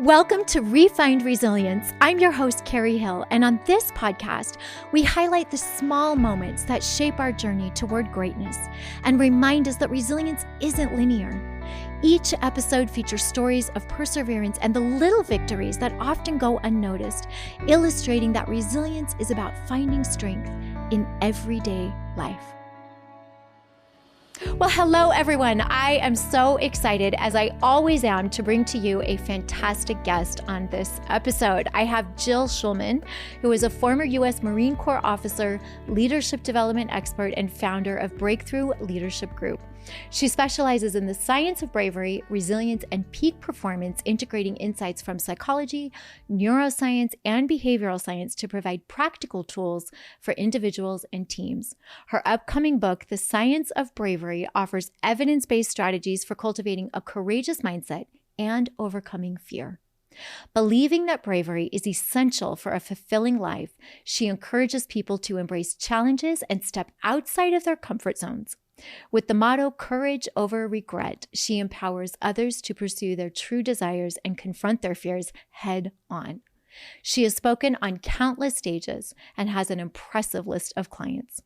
Welcome to Refined Resilience. I'm your host, Carrie Hill, and on this podcast, we highlight the small moments that shape our journey toward greatness and remind us that resilience isn't linear. Each episode features stories of perseverance and the little victories that often go unnoticed, illustrating that resilience is about finding strength in everyday life. Well, hello, everyone. I am so excited, as I always am, to bring to you a fantastic guest on this episode. I have Jill Shulman, who is a former U.S. Marine Corps officer, leadership development expert, and founder of Breakthrough Leadership Group. She specializes in the science of bravery, resilience, and peak performance, integrating insights from psychology, neuroscience, and behavioral science to provide practical tools for individuals and teams. Her upcoming book, The Science of Bravery, offers evidence-based strategies for cultivating a courageous mindset and overcoming fear. Believing that bravery is essential for a fulfilling life, she encourages people to embrace challenges and step outside of their comfort zones. With the motto, courage over regret, she empowers others to pursue their true desires and confront their fears head on. She has spoken on countless stages and has an impressive list of clients.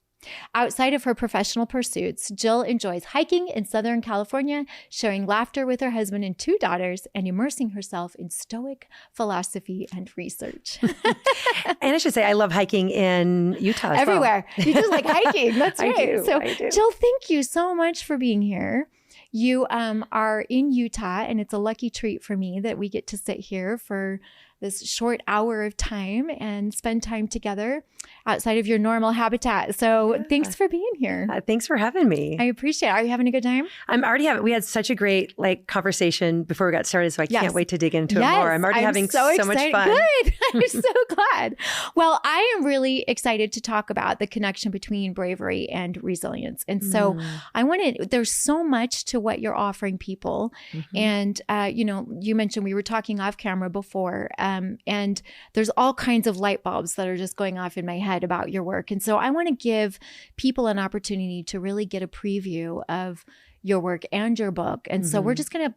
Outside of her professional pursuits, Jill enjoys hiking in Southern California, sharing laughter with her husband and 2 daughters, and immersing herself in Stoic philosophy and research. And I should say, I love hiking in Utah as Everywhere. well. You just like hiking. That's right. I do. Jill, thank you so much for being here. You are in Utah, and it's a lucky treat for me that we get to sit here for this short hour of time and spend time together outside of your normal habitat. So thanks for being here. Thanks for having me. I appreciate it. Are you having a good time? I'm already having, we had such a great conversation before we got started, so I can't wait to dig into it more. I'm already having so much fun. Good. I'm so glad. Well, I am really excited to talk about the connection between bravery and resilience. And so there's so much to what you're offering people. And, you mentioned we were talking off camera before, and there's all kinds of light bulbs that are just going off in my head about your work. And so I want to give people an opportunity to really get a preview of your work and your book. And so we're just gonna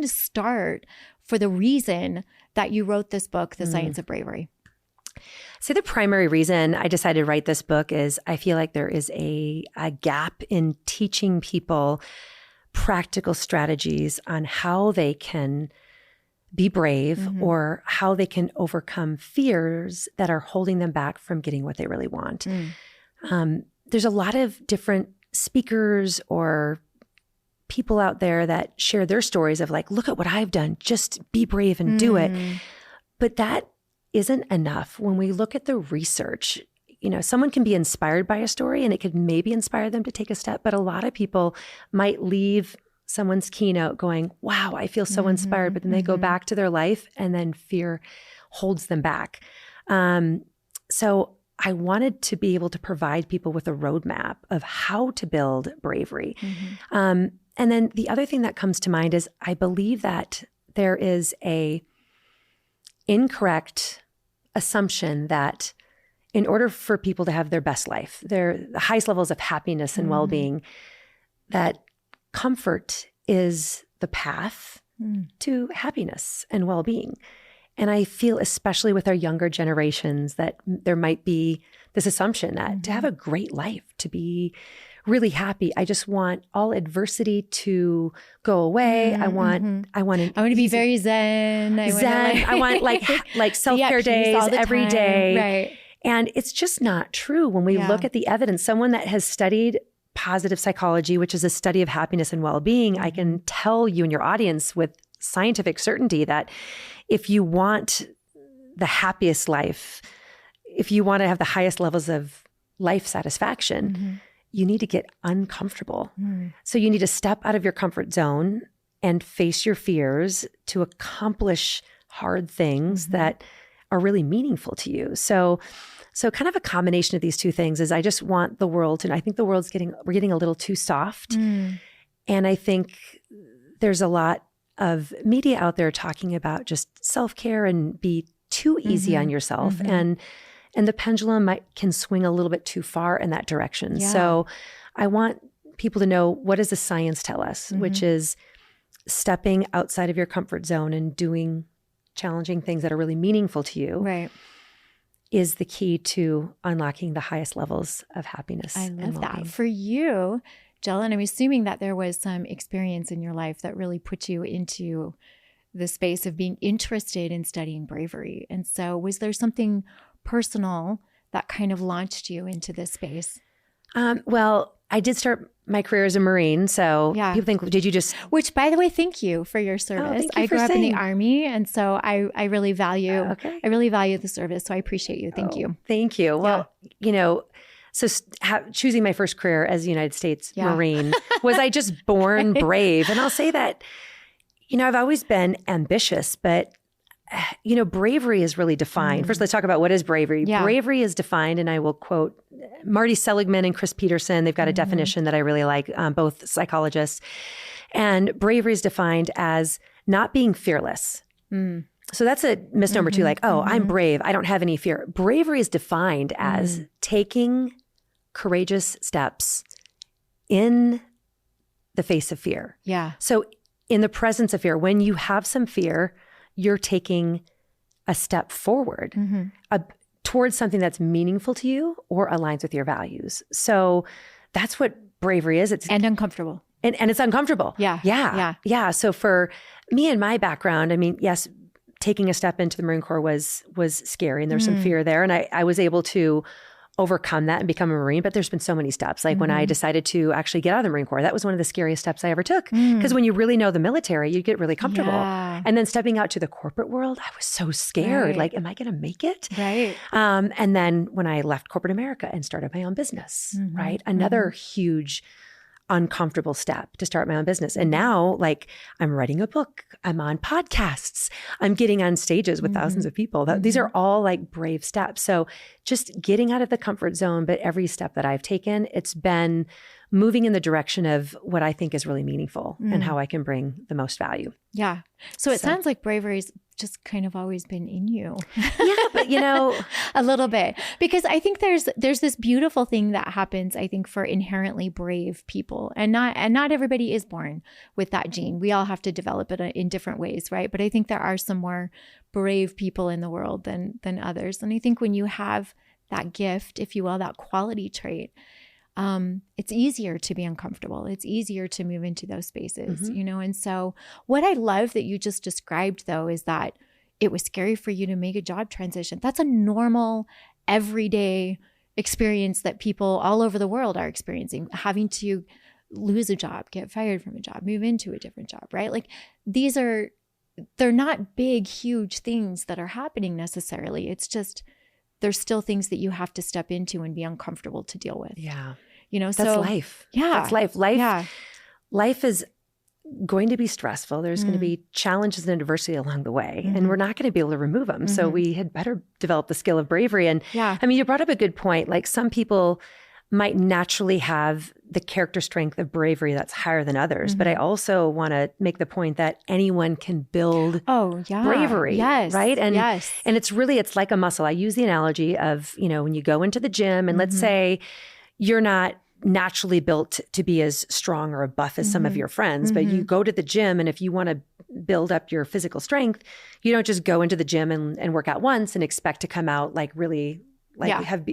start for the reason that you wrote this book, The Science of Bravery. So the primary reason I decided to write this book is I feel like there is a gap in teaching people practical strategies on how they can be brave or how they can overcome fears that are holding them back from getting what they really want. There's a lot of different speakers or people out there that share their stories of like, look at what I've done, just be brave and do it. But that isn't enough. When we look at the research, someone can be inspired by a story and it could maybe inspire them to take a step, but a lot of people might leave someone's keynote going, wow, I feel so inspired, but then they go back to their life and then fear holds them back. So I wanted to be able to provide people with a roadmap of how to build bravery. And then the other thing that comes to mind is I believe that there is a incorrect assumption that in order for people to have their best life, the highest levels of happiness and well-being, that comfort is the path to happiness and well-being. And I feel, especially with our younger generations, that there might be this assumption that to have a great life, to be really happy, I just want all adversity to go away. I want to be very zen. I want like self-care days every day. Right. And it's just not true when we look at the evidence. Someone that has studied positive psychology, which is a study of happiness and well-being, I can tell you and your audience with scientific certainty that if you want the happiest life, if you want to have the highest levels of life satisfaction, you need to get uncomfortable. So you need to step out of your comfort zone and face your fears to accomplish hard things that are really meaningful to you. So kind of a combination of these two things is I just want the world, and I think the world's we're getting a little too soft. And I think there's a lot of media out there talking about just self-care and be too easy on yourself. And the pendulum can swing a little bit too far in that direction. Yeah. So I want people to know, what does the science tell us, which is stepping outside of your comfort zone and doing challenging things that are really meaningful to you Right. is the key to unlocking the highest levels of happiness. I and love that. well-being. For you, Jill, and I'm assuming that there was some experience in your life that really put you into the space of being interested in studying bravery. And so was there something personal that kind of launched you into this space? Well, I did start my career as a Marine. So people think, did you just... Which, by the way, thank you for your service. Thank you I for grew up in the saying. Army. And so I really value, I really value the service. So I appreciate you. Thank you. Thank you. Well, you know, so choosing my first career as a United States Marine, was I just born brave? And I'll say that, you know, I've always been ambitious, but, you know, bravery is really defined. First, let's talk about what is bravery. Bravery is defined, and I will quote Marty Seligman and Chris Peterson. They've got a definition that I really like, both psychologists. And bravery is defined as not being fearless. So that's a misnomer too, like, oh, I'm brave, I don't have any fear. Bravery is defined as taking courageous steps in the face of fear. Yeah. So in the presence of fear, when you have some fear, you're taking a step forward towards something that's meaningful to you or aligns with your values. So that's what bravery is. It's and uncomfortable. And it's uncomfortable. Yeah. So for me and my background, I mean, yes, taking a step into the Marine Corps was scary, and there's some fear there. And I was able to overcome that and become a Marine. But there's been so many steps. Like when I decided to actually get out of the Marine Corps, that was one of the scariest steps I ever took. Because when you really know the military, you get really comfortable. And then stepping out to the corporate world, I was so scared. Like, am I going to make it? Right. And then when I left corporate America and started my own business, right? Another huge uncomfortable step to start my own business. And now, like, I'm writing a book, I'm on podcasts, I'm getting on stages with thousands of people. These are all like brave steps. So just getting out of the comfort zone, but every step that I've taken, it's been moving in the direction of what I think is really meaningful and how I can bring the most value. Yeah. So it sounds like bravery's just kind of always been in you. Yeah, but you know, a little bit, because I think there's this beautiful thing that happens, I think, for inherently brave people, and not everybody is born with that gene. We all have to develop it in different ways, right? But I think there are some more brave people in the world than others. And I think when you have that gift, if you will, that quality trait, it's easier to be uncomfortable. It's easier to move into those spaces, you know? And so what I love that you just described, though, is that it was scary for you to make a job transition. That's a normal, everyday experience that people all over the world are experiencing, having to lose a job, get fired from a job, move into a different job, right? Like they're not big, huge things that are happening necessarily. It's just, there's still things that you have to step into and be uncomfortable to deal with. Yeah. You know, that's life. Yeah. That's life. Life is going to be stressful. There's going to be challenges and adversity along the way, and we're not going to be able to remove them. So we had better develop the skill of bravery. And I mean, you brought up a good point. Like, some people might naturally have the character strength of bravery that's higher than others. But I also want to make the point that anyone can build bravery. Yes. Right. And, and it's like a muscle. I use the analogy of, you know, when you go into the gym and let's say you're not naturally built to be as strong or buff as some of your friends, but you go to the gym, and if you want to build up your physical strength, you don't just go into the gym and work out once and expect to come out like really have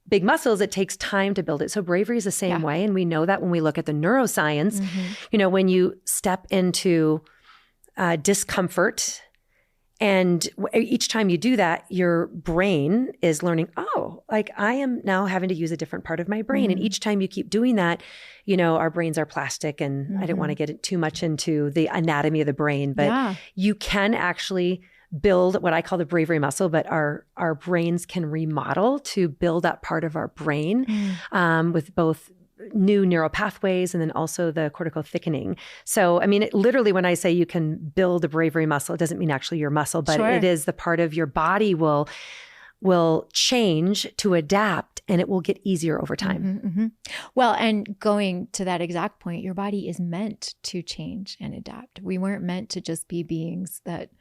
big muscles. It takes time to build it. So bravery is the same way. And we know that when we look at the neuroscience, you know, when you step into discomfort, and each time you do that, your brain is learning, oh, like I am now having to use a different part of my brain. And each time you keep doing that, you know, our brains are plastic, and I don't want to get too much into the anatomy of the brain, but you can actually build what I call the bravery muscle, but our brains can remodel to build up part of our brain with both new neural pathways and then also the cortical thickening. So, I mean, literally when I say you can build a bravery muscle, it doesn't mean actually your muscle, but it is the part of your body will change to adapt, and it will get easier over time. Well, and going to that exact point, your body is meant to change and adapt. We weren't meant to just be beings that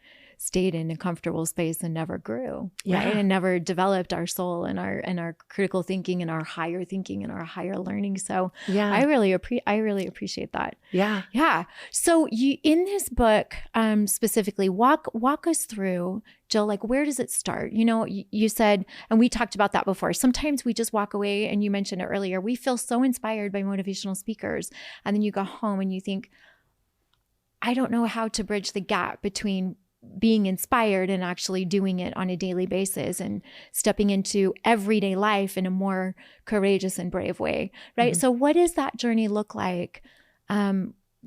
stayed in a comfortable space and never grew, Yeah. right? And never developed our soul and our critical thinking and our higher thinking and our higher learning. So Yeah. I really appreciate that. Yeah. Yeah. So you, in this book, specifically, walk us through, Jill, like, where does it start? You know, you said, and we talked about that before, sometimes we just walk away, and you mentioned it earlier, we feel so inspired by motivational speakers. And then you go home and you think, I don't know how to bridge the gap between being inspired and actually doing it on a daily basis and stepping into everyday life in a more courageous and brave way, right? So what does that journey look like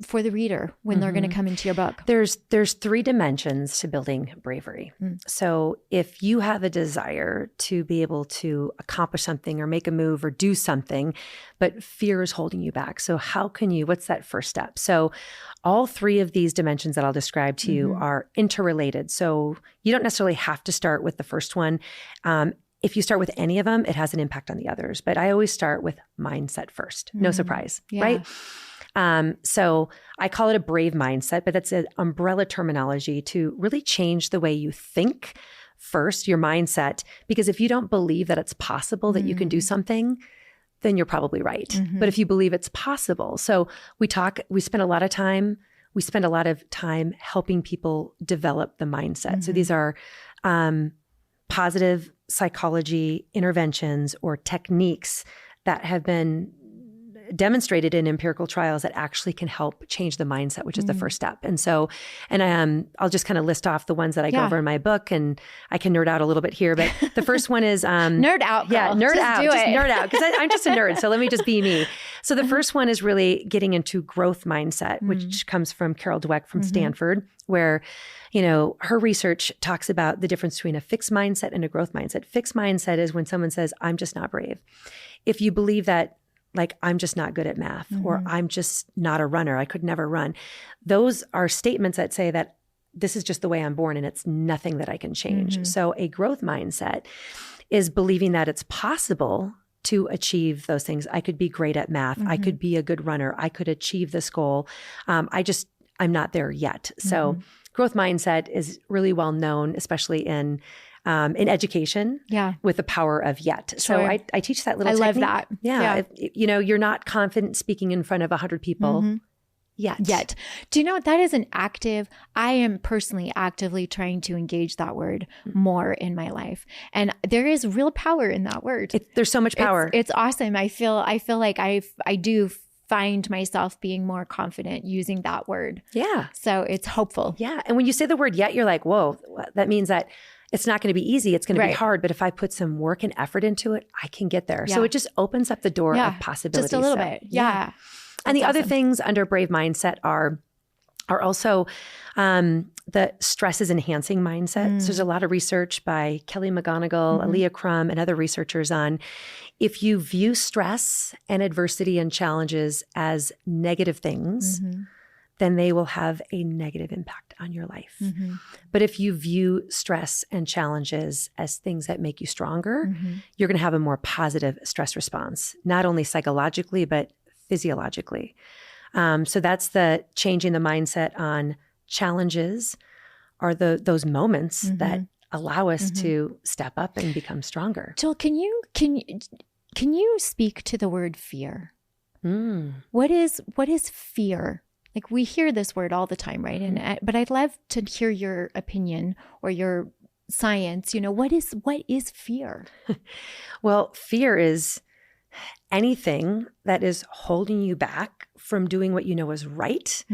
for the reader when they're going to come into your book? There's 3 dimensions to building bravery. So if you have a desire to be able to accomplish something or make a move or do something, but fear is holding you back. So what's that first step? So all 3 of these dimensions that I'll describe to you are interrelated. So you don't necessarily have to start with the first one. If you start with any of them, it has an impact on the others. But I always start with mindset first. No surprise, right? So I call it a brave mindset, but that's an umbrella terminology to really change the way you think first, your mindset. Because if you don't believe that it's possible that you can do something, then you're probably right. But if you believe it's possible, so we spend a lot of time helping people develop the mindset. So these are positive psychology interventions or techniques that have been demonstrated in empirical trials that actually can help change the mindset, which is the first step. And so, I'll just kind of list off the ones that I go over in my book, and I can nerd out a little bit here, but the first one is, nerd out. Girl. Yeah, nerd just out, do just it. nerd out. Cause I'm just a nerd. So let me just be me. So the first one is really getting into growth mindset, which comes from Carol Dweck from Stanford, where, her research talks about the difference between a fixed mindset and a growth mindset. Fixed mindset is when someone says, I'm just not brave. If you believe that, like, I'm just not good at math, or I'm just not a runner, I could never run. Those are statements that say that this is just the way I'm born and it's nothing that I can change. So a growth mindset is believing that it's possible to achieve those things. I could be great at math. I could be a good runner. I could achieve this goal. I'm not there yet. So growth mindset is really well known, especially in education, with the power of yet. So I teach that little technique. I love that. Yeah. You're not confident speaking in front of 100 people yet. Do you know that is I am personally actively trying to engage that word more in my life. And there is real power in that word. There's so much power. It's awesome. I feel like I do find myself being more confident using that word. Yeah. So it's hopeful. Yeah. And when you say the word yet, you're like, whoa, that means that it's not going to be easy. It's going to be hard. But if I put some work and effort into it, I can get there. So it just opens up the door of possibilities. Just a little bit. Yeah. And the other things under brave mindset are also the stress is enhancing mindset. So there's a lot of research by Kelly McGonigal, Aaliyah Crum, and other researchers on if you view stress and adversity and challenges as negative things, then they will have a negative impact on your life. But if you view stress and challenges as things that make you stronger, you're going to have a more positive stress response, not only psychologically, but physiologically. So that's the changing the mindset on challenges are those moments that allow us to step up and become stronger. Jill, can you speak to the word fear? What is fear? Like, we hear this word all the time, right? But I'd love to hear your opinion or your science. What is fear? Well, fear is anything that is holding you back from doing what you know is right,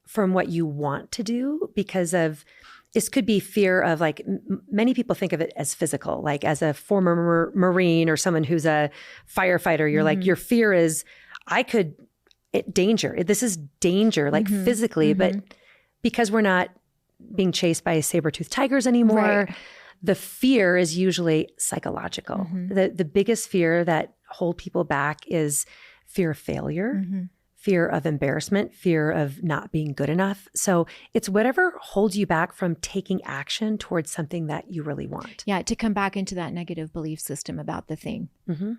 from what you want to do because of, this could be fear of, like, many people think of it as physical, like as a former Marine or someone who's a firefighter, you're like, your fear is, danger. This is danger, like physically, but because we're not being chased by saber-toothed tigers anymore, the fear is usually psychological. The biggest fear that hold people back is fear of failure, fear of embarrassment, fear of not being good enough. So it's whatever holds you back from taking action towards something that you really want. Yeah, to come back into that negative belief system about the thing,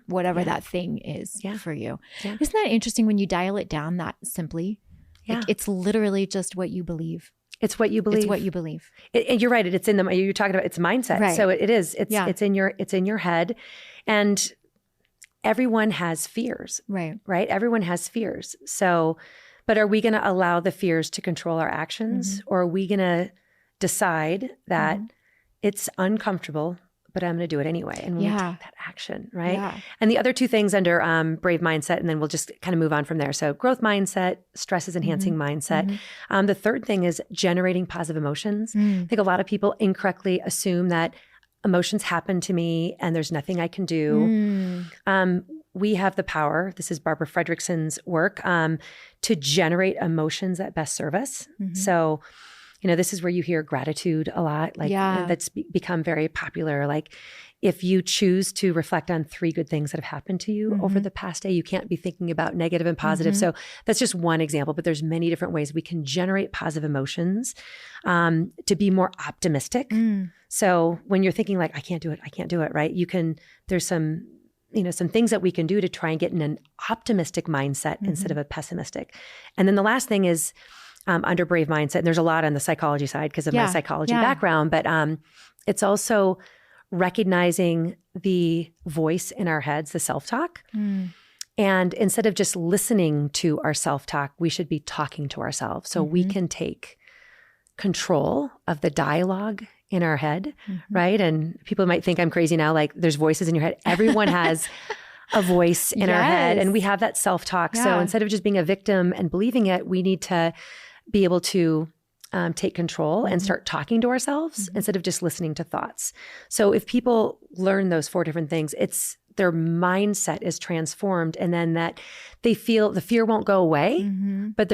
whatever that thing is for you. Yeah. Isn't that interesting when you dial it down that simply? Like, it's literally just what you believe. It's what you believe. It's what you believe. And you're right. It's in the, you're talking about it's mindset. Right. So it is, it's in your head, and everyone has fears, right? Everyone has fears. So, but are we going to allow the fears to control our actions, or are we going to decide that it's uncomfortable, but I'm going to do it anyway. And we'll take that action, right? Yeah. And the other two things under Brave Mindset, and then we'll just kind of move on from there. So growth mindset, stress is enhancing mindset. The third thing is generating positive emotions. I think a lot of people incorrectly assume that emotions happen to me and there's nothing I can do. We have the power, this is Barbara Fredrickson's work, to generate emotions that best serve us. So, this is where you hear gratitude a lot, that's become very popular. Like if you choose to reflect on 3 good things that have happened to you over the past day, you can't be thinking about negative and positive. So that's just one example, but there's many different ways we can generate positive emotions to be more optimistic. So when you're thinking like, I can't do it, right? There's some things that we can do to try and get in an optimistic mindset instead of a pessimistic. And then the last thing is, under Brave Mindset, and there's a lot on the psychology side because of my psychology background, but it's also recognizing the voice in our heads, the self-talk. And instead of just listening to our self-talk, we should be talking to ourselves. So we can take control of the dialogue in our head, right? And people might think I'm crazy now, like there's voices in your head. Everyone has a voice in our head, and we have that self-talk. So instead of just being a victim and believing it, we need to be able to take control and start talking to ourselves instead of just listening to thoughts. So if people learn those 4 different things, their mindset is transformed, and then that they feel the fear won't go away, but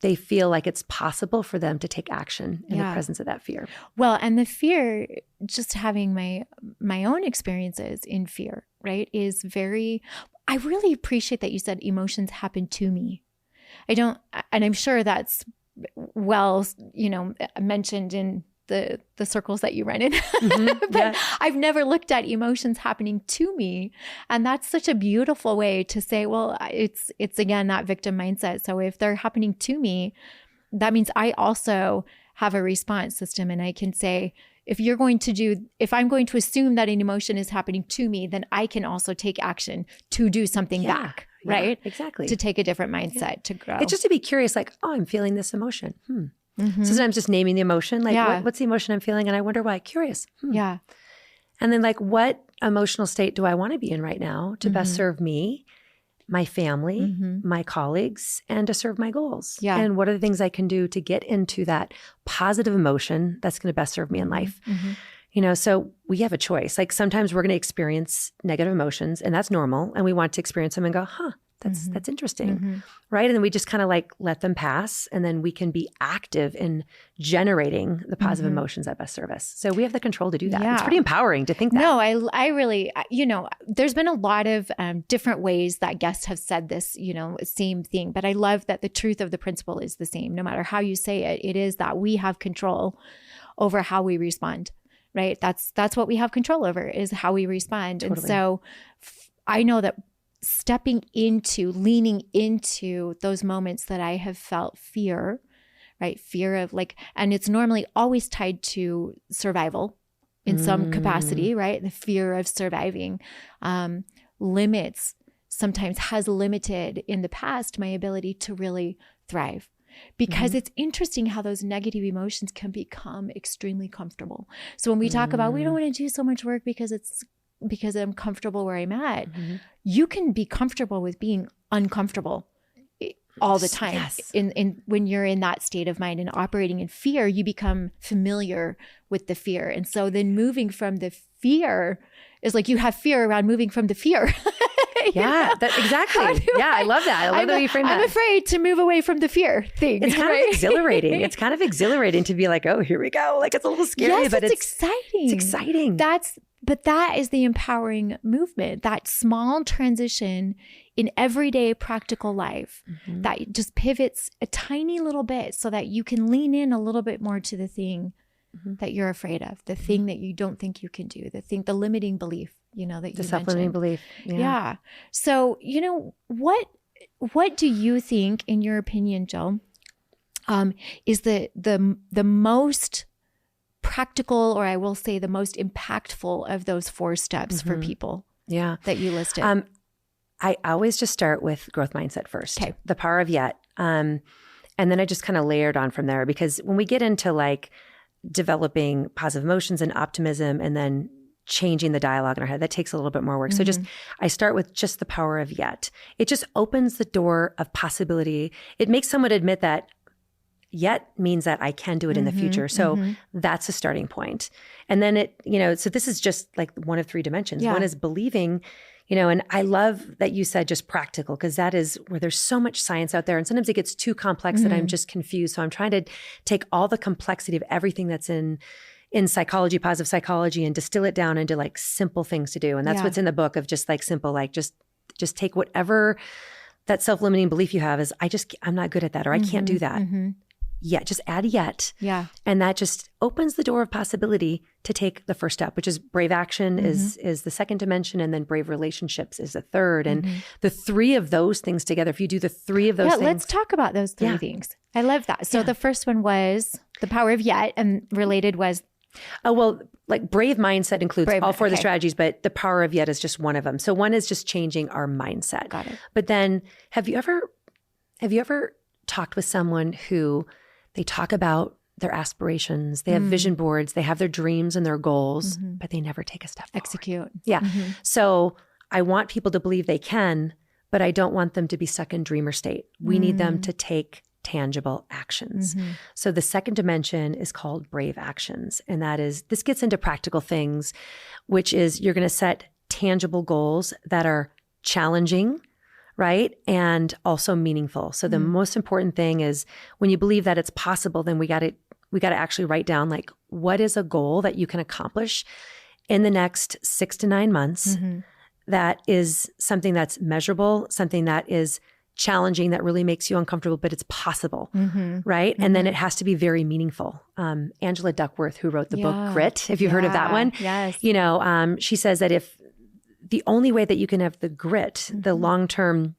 they feel like it's possible for them to take action in the presence of that fear. Well, and the fear, just having my own experiences in fear, right, is I really appreciate that you said emotions happen to me. And I'm sure that's mentioned in the circles that you run in, but I've never looked at emotions happening to me. And that's such a beautiful way to say, well, it's again, that victim mindset. So if they're happening to me, that means I also have a response system. And I can say, if I'm going to assume that an emotion is happening to me, then I can also take action to do something back. Right? Exactly. To take a different mindset to grow. It's just to be curious, like, oh, I'm feeling this emotion. So sometimes just naming the emotion, like what's the emotion I'm feeling? And I wonder why. Curious. Yeah. And then like, what emotional state do I want to be in right now to best serve me, my family, my colleagues, and to serve my goals? Yeah. And what are the things I can do to get into that positive emotion that's going to best serve me in life? So we have a choice. Like sometimes we're going to experience negative emotions, and that's normal. And we want to experience them and go, that's interesting. Right. And then we just kind of like let them pass. And then we can be active in generating the positive emotions that best serve us. So we have the control to do that. Yeah. It's pretty empowering to think that. No, I really, there's been a lot of different ways that guests have said this, same thing. But I love that the truth of the principle is the same. No matter how you say it, it is that we have control over how we respond. Right. That's what we have control over, is how we respond. Totally. And so I know that leaning into those moments that I have felt fear, right? Fear of and it's normally always tied to survival in some capacity, right? The fear of surviving sometimes has limited in the past my ability to really thrive. Because it's interesting how those negative emotions can become extremely comfortable. So when we talk about, we don't want to do so much work because I'm comfortable where I'm at, you can be comfortable with being uncomfortable all the time. Yes. When you're in that state of mind and operating in fear, you become familiar with the fear. And so then moving from the fear is like you have fear around moving from the fear. Yeah, exactly. I love that. I love the way you frame that. I'm afraid to move away from the fear thing. It's kind of exhilarating. It's kind of exhilarating to be like, oh, here we go. Like it's a little scary, but it's exciting. It's exciting. But that is the empowering movement, that small transition in everyday practical life that just pivots a tiny little bit so that you can lean in a little bit more to the thing that you're afraid of, the thing that you don't think you can do, the limiting belief, that you mentioned. The self-limiting belief. Yeah. So, what do you think, in your opinion, Jill, is the most practical, or I will say the most impactful of those 4 steps for people that you listed? I always just start with growth mindset first, Okay. the power of yet. And then I just kind of layered on from there, because when we get into like developing positive emotions and optimism and then changing the dialogue in our head, that takes a little bit more work. So I start with just the power of yet. It just opens the door of possibility. It makes someone admit that yet means that I can do it in the future. So that's a starting point. And then so this is just like one of 3 dimensions. One is believing, and I love that you said just practical, because that is where there's so much science out there. And sometimes it gets too complex that I'm just confused. So I'm trying to take all the complexity of everything that's in psychology, positive psychology, and distill it down into like simple things to do. And that's what's in the book, of just like simple, like just take whatever that self-limiting belief you have is, I'm not good at that, or I can't do that. Yet, just add yet. Yeah. And that just opens the door of possibility to take the first step, which is brave action is the second dimension. And then brave relationships is the third. And the 3 of those things together, if you do the 3 of those things. Let's talk about those 3 things. I love that. So the first one was the power of yet, and related was? Oh, well, like brave mindset includes all 4 of the strategies, but the power of yet is just one of them. So one is just changing our mindset. Got it. But then have you ever talked with someone who they talk about their aspirations, they have vision boards, they have their dreams and their goals, but they never take a step forward. Execute. Yeah. So I want people to believe they can, but I don't want them to be stuck in dreamer state. We need them to take tangible actions. So the second dimension is called brave actions. And this gets into practical things, which is you're going to set tangible goals that are challenging, right? And also meaningful. So the most important thing is when you believe that it's possible, then we got to actually write down like, what is a goal that you can accomplish in the next 6 to 9 months that is something that's measurable, something that is challenging, that really makes you uncomfortable, but it's possible, right? And then it has to be very meaningful. Angela Duckworth, who wrote the book Grit, if you've heard of that one, she says that if the only way that you can have the grit, the long-term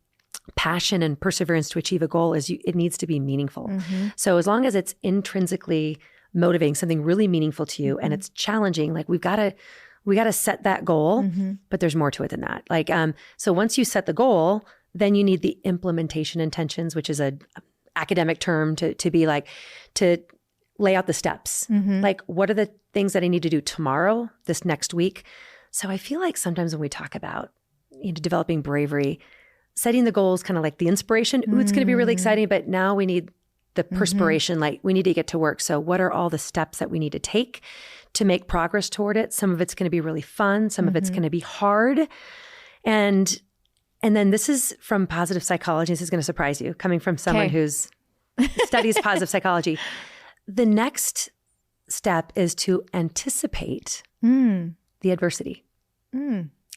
passion and perseverance to achieve a goal is it needs to be meaningful. So as long as it's intrinsically motivating, something really meaningful to you, and it's challenging, like we got to set that goal, but there's more to it than that. Like, so once you set the goal, then you need the implementation intentions, which is a academic term to be like, to lay out the steps. Like, what are the things that I need to do tomorrow, this next week? So I feel like sometimes when we talk about developing bravery, setting the goals kind of like the inspiration, it's going to be really exciting, but now we need the perspiration, like we need to get to work. So what are all the steps that we need to take to make progress toward it? Some of it's going to be really fun. Some of it's going to be hard. And then this is from positive psychology. This is going to surprise you, coming from someone who's studies positive psychology. The next step is to anticipate the adversity.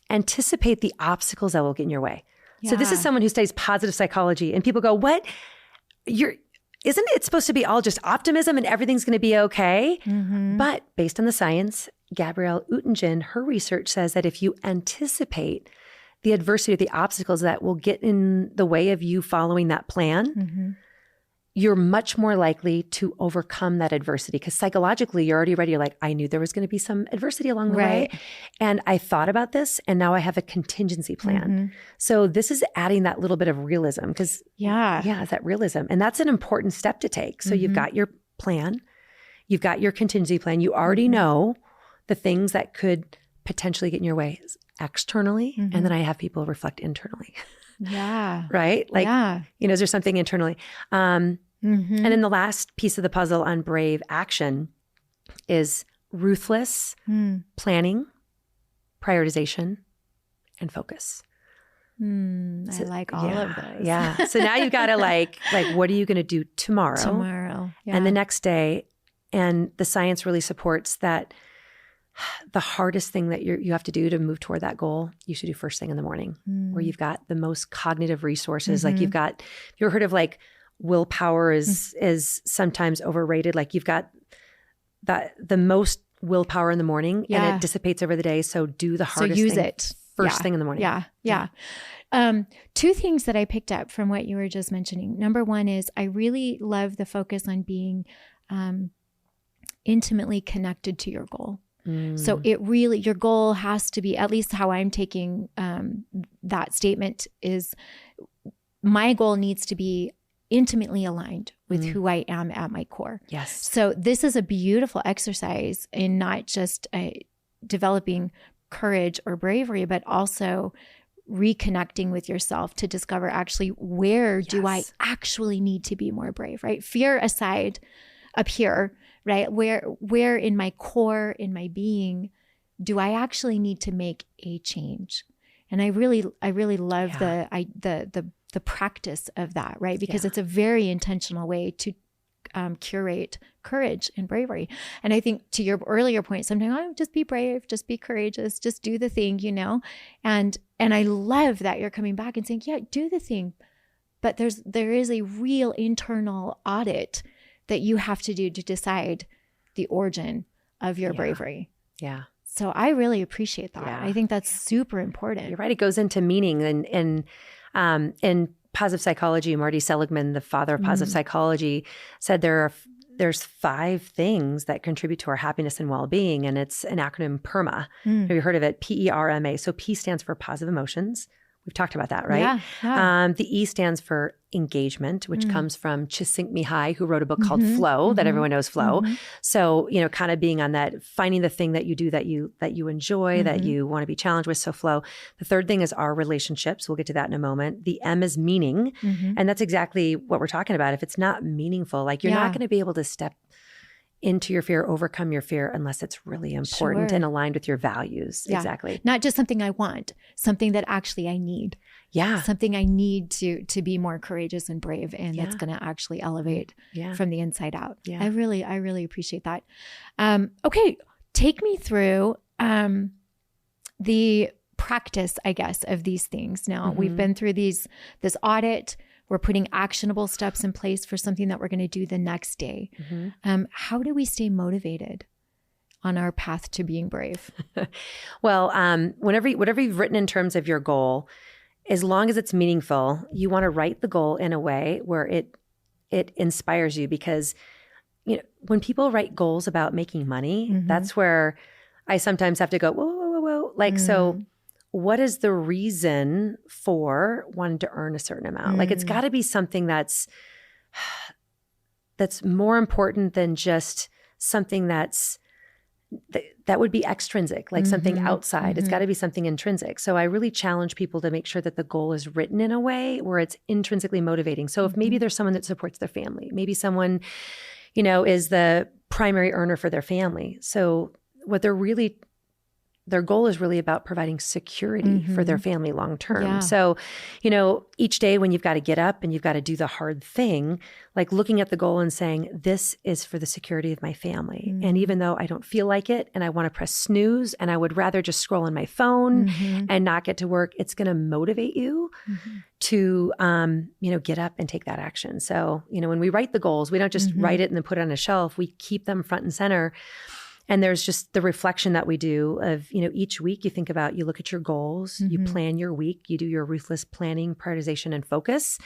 Anticipate the obstacles that will get in your way. Yeah. So this is someone who studies positive psychology, and people go, what? Isn't it supposed to be all just optimism and everything's going to be okay? But based on the science, Gabrielle Oettingen, her research says that if you anticipate the adversity or the obstacles that will get in the way of you following that plan, you're much more likely to overcome that adversity, because psychologically you're already ready. You're like, I knew there was going to be some adversity along the way. And I thought about this, and now I have a contingency plan. So this is adding that little bit of realism, because it's that realism. And that's an important step to take. So you've got your plan, you've got your contingency plan. You already know the things that could potentially get in your way externally. And then I have people reflect internally. Right? Like, is there something internally? And then the last piece of the puzzle on brave action is ruthless planning, prioritization, and focus. I like all of those. So now you've got to like, what are you going to do tomorrow? And the next day? And the science really supports that the hardest thing that you have to do to move toward that goal, you should do first thing in the morning, where you've got the most cognitive resources. Like you've ever heard of like willpower is sometimes overrated. Like you've got the most willpower in the morning and it dissipates over the day. So do the hardest thing first thing in the morning. Two things that I picked up from what you were just mentioning. Number one is I really love the focus on being intimately connected to your goal. So it really, your goal has to be, at least how I'm taking that statement is, my goal needs to be intimately aligned with who I am at my core. Yes. So this is a beautiful exercise in not just developing courage or bravery, but also reconnecting with yourself to discover actually where do I actually need to be more brave, right? Fear aside up here, right? Where in my core, in my being, do I actually need to make a change? And I really love the practice of that, right? Because it's a very intentional way to curate courage and bravery. And I think to your earlier point, sometimes, oh, just be brave, just be courageous, just do the thing, you know? And I love that you're coming back and saying, yeah, do the thing. But there is a real internal audit that you have to do to decide the origin of your bravery. Yeah. So I really appreciate that. Yeah. I think that's super important. You're right. It goes into meaning. And in positive psychology, Marty Seligman, the father of positive psychology, said there's 5 things that contribute to our happiness and well-being. And it's an acronym PERMA. Have you heard of it? PERMA. So P stands for positive emotions. We've talked about that, right? Yeah. The E stands for engagement, which comes from Csikszentmihalyi, who wrote a book called Flow, that everyone knows Flow. So, you know, kind of being on that, finding the thing that you do that you enjoy, that you want to be challenged with. So Flow. The third thing is our relationships. We'll get to that in a moment. The M is meaning. And that's exactly what we're talking about. If it's not meaningful, like you're not going to be able to step into your fear, overcome your fear, unless it's really important and aligned with your values. Yeah. Exactly. Not just something I want, something that actually I need. Yeah. Something I need to be more courageous and brave, and that's going to actually elevate from the inside out. Yeah. I really appreciate that. Okay. Take me through the practice, I guess, of these things. Now we've been through this audit. We're putting actionable steps in place for something that we're going to do the next day. How do we stay motivated on our path to being brave? Well, whatever you've written in terms of your goal, as long as it's meaningful, you want to write the goal in a way where it inspires you. Because, you know, when people write goals about making money, that's where I sometimes have to go, whoa. Like, so what is the reason for wanting to earn a certain amount? Like, it's got to be something that's more important than just something that would be extrinsic, like something outside. It's got to be something intrinsic. So I really challenge people to make sure that the goal is written in a way where it's intrinsically motivating. So if maybe there's someone that supports their family, maybe someone, you know, is the primary earner for their family. So what their goal is really about providing security for their family long term. Yeah. So, you know, each day when you've got to get up and you've got to do the hard thing, like looking at the goal and saying, this is for the security of my family. And even though I don't feel like it and I want to press snooze and I would rather just scroll on my phone and not get to work, it's going to motivate you to, you know, get up and take that action. So, you know, when we write the goals, we don't just write it and then put it on a shelf. We keep them front and center. And there's just the reflection that we do of, you know, each week you think about, you look at your goals, you plan your week, you do your ruthless planning, prioritization, and focus,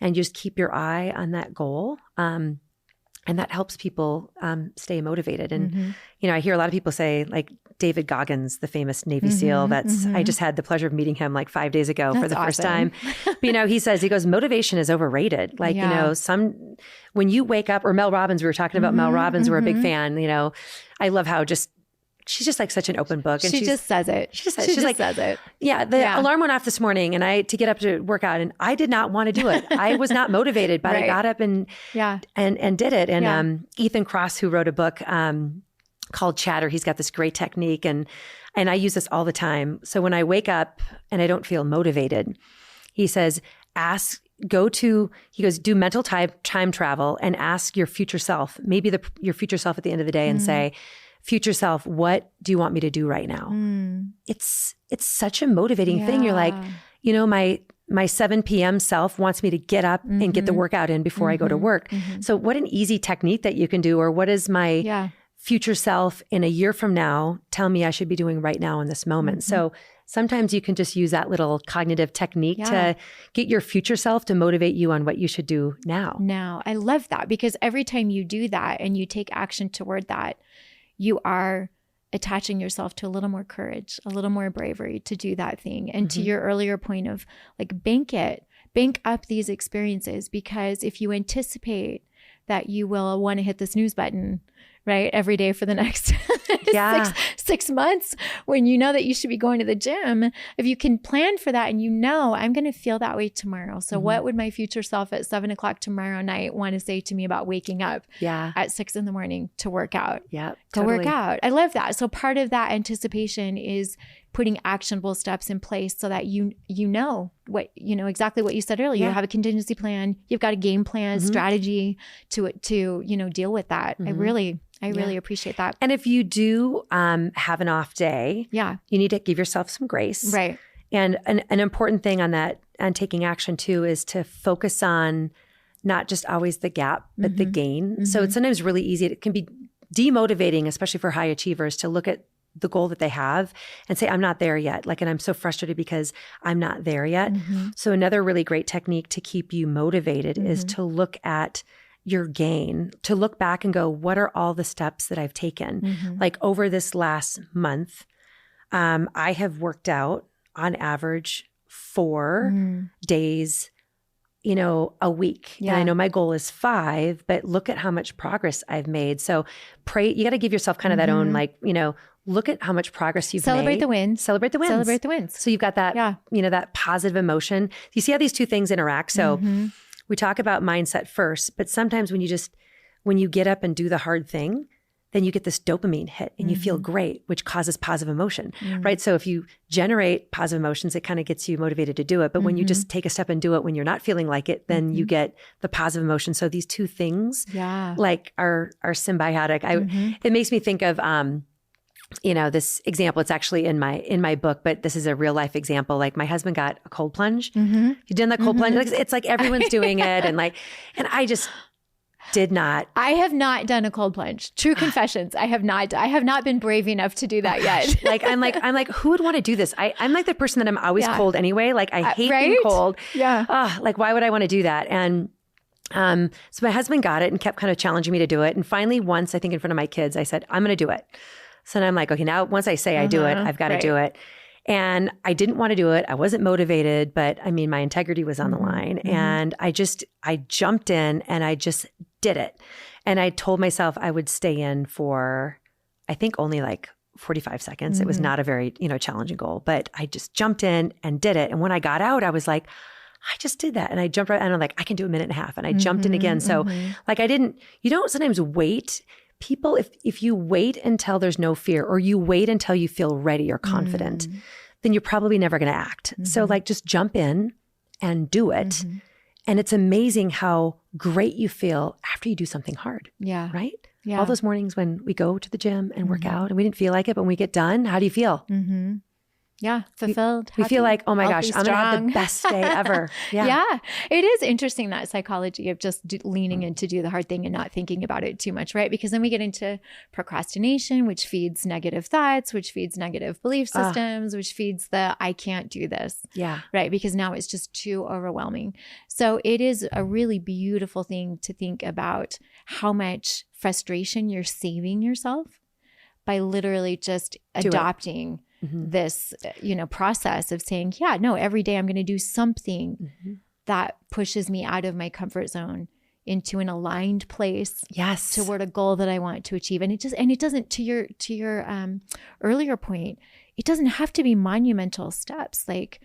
and you just keep your eye on that goal. And that helps people stay motivated. And, you know, I hear a lot of people say, like David Goggins, the famous Navy SEAL, I just had the pleasure of meeting him like 5 days ago for the first time. But, you know, he goes, motivation is overrated. Like, you know, when you wake up, or Mel Robbins, we were talking about Mel Robbins, we're a big fan, you know, I love how she's just like such an open book. And she just says it. She just says it. Yeah. The alarm went off this morning and to get up to work out, and I did not want to do it. I was not motivated, but I got up and did it. And Ethan Kross, who wrote a book called Chatter, he's got this great technique, and I use this all the time. So when I wake up and I don't feel motivated, he says, do mental time travel and ask your future self, maybe your future self at the end of the day, and say, future self, what do you want me to do right now? It's such a motivating thing. You're like, you know, my 7 p.m. self wants me to get up and get the workout in before I go to work. So what an easy technique that you can do. Or what is my future self in a year from now tell me I should be doing right now in this moment? So sometimes you can just use that little cognitive technique to get your future self to motivate you on what you should do now. Now, I love that, because every time you do that and you take action toward that, you are attaching yourself to a little more courage, a little more bravery to do that thing. And to your earlier point of like, bank up these experiences, because if you anticipate that you will want to hit the snooze button, right, every day for the next six months, when you know that you should be going to the gym, if you can plan for that and you know, I'm going to feel that way tomorrow. So what would my future self at 7:00 tomorrow night want to say to me about waking up at 6 a.m. to work out? Go work out. I love that. So part of that anticipation is putting actionable steps in place so that you know what, exactly what you said earlier. You have a contingency plan, you've got a game plan, strategy to deal with that. I really appreciate that. And if you do have an off day, you need to give yourself some grace. Right. And an important thing on that, and taking action too, is to focus on not just always the gap, but the gain. So it's sometimes really easy. It can be demotivating, especially for high achievers, to look at the goal that they have and say, I'm not there yet. And I'm so frustrated because I'm not there yet. So another really great technique to keep you motivated is to look at your gain, to look back and go, what are all the steps that I've taken? Like over this last month, I have worked out on average 4 days, a week. And I know my goal is 5, but look at how much progress I've made. So you got to give yourself kind of that own, look at how much progress you've made. Celebrate the wins. Celebrate the wins. So you've got that, that positive emotion. You see how these two things interact. So we talk about mindset first, but sometimes when you get up and do the hard thing, then you get this dopamine hit and you feel great, which causes positive emotion, right? So if you generate positive emotions, it kind of gets you motivated to do it. But when you just take a step and do it when you're not feeling like it, then you get the positive emotion. So these two things are symbiotic. It makes me think of, this example. It's actually in my book, but this is a real life example. Like my husband got a cold plunge. You done that cold plunge? It's like everyone's doing it. And I just did not. I have not done a cold plunge. True confessions. I have not been brave enough to do that yet. I'm like, who would want to do this? I'm like the person that I'm always cold anyway. Like I hate being cold. Yeah. Why would I want to do that? And so my husband got it and kept kind of challenging me to do it. And finally, once, I think in front of my kids, I said, I'm going to do it. So then I'm like, okay, now once I say I do it, I've got to do it. And I didn't want to do it. I wasn't motivated, but I mean, my integrity was on the line. And I jumped in and I just did it. And I told myself I would stay in for, I think only like 45 seconds. It was not a very, challenging goal, but I just jumped in and did it. And when I got out, I was like, I just did that. And I jumped right, and I'm like, I can do a minute and a half. And I jumped in again. So you don't sometimes wait. People, if you wait until there's no fear, or you wait until you feel ready or confident, then you're probably never going to act. So just jump in and do it. And it's amazing how great you feel after you do something hard. Yeah. Right? Yeah. All those mornings when we go to the gym and work out and we didn't feel like it, but when we get done, how do you feel? Yeah. Fulfilled. We happy, feel like, oh my gosh, healthy, I'm going to have the best day ever. Yeah. It is interesting, that psychology of just leaning in to do the hard thing and not thinking about it too much, right? Because then we get into procrastination, which feeds negative thoughts, which feeds negative belief systems, which feeds the, I can't do this. Yeah. Right. Because now it's just too overwhelming. So it is a really beautiful thing to think about how much frustration you're saving yourself by literally just adopting this, process of saying, every day I'm going to do something that pushes me out of my comfort zone into an aligned place. Yes. Toward a goal that I want to achieve. And it doesn't, to your earlier point, it doesn't have to be monumental steps. Like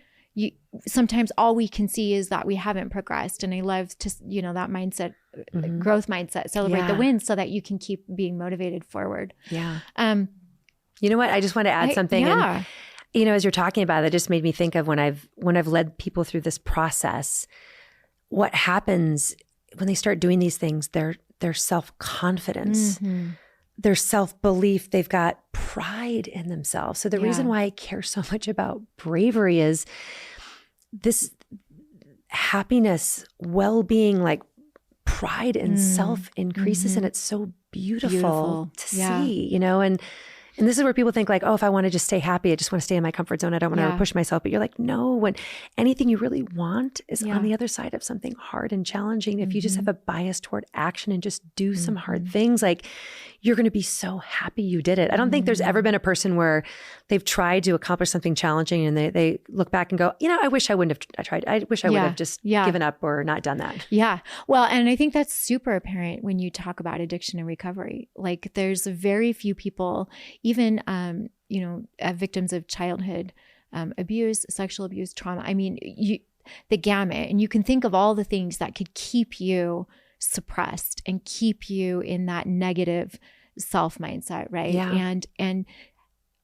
sometimes all we can see is that we haven't progressed. And I love to, that mindset, growth mindset, celebrate the wins so that you can keep being motivated forward. Yeah. You know what? I just want to add something. And, as you're talking about it, it just made me think of when I've led people through this process, what happens when they start doing these things, their self-confidence, their self-belief, they've got pride in themselves. So the reason why I care so much about bravery is this happiness, well-being, like pride and self increases. And it's so beautiful to see, and And this is where people think like, oh, if I want to just stay happy, I just want to stay in my comfort zone. I don't want to push myself. But you're like, no, when anything you really want is on the other side of something hard and challenging. If you just have a bias toward action and just do some hard things, like you're going to be so happy you did it. I don't think there's ever been a person where they've tried to accomplish something challenging and they look back and go, I wish I wouldn't have tried. I wish I would have just given up or not done that. Yeah. Well, and I think that's super apparent when you talk about addiction and recovery. Like there's very few people, even, victims of childhood abuse, sexual abuse, trauma. I mean, the gamut, and you can think of all the things that could keep you suppressed and keep you in that negative self mindset, right? Yeah. And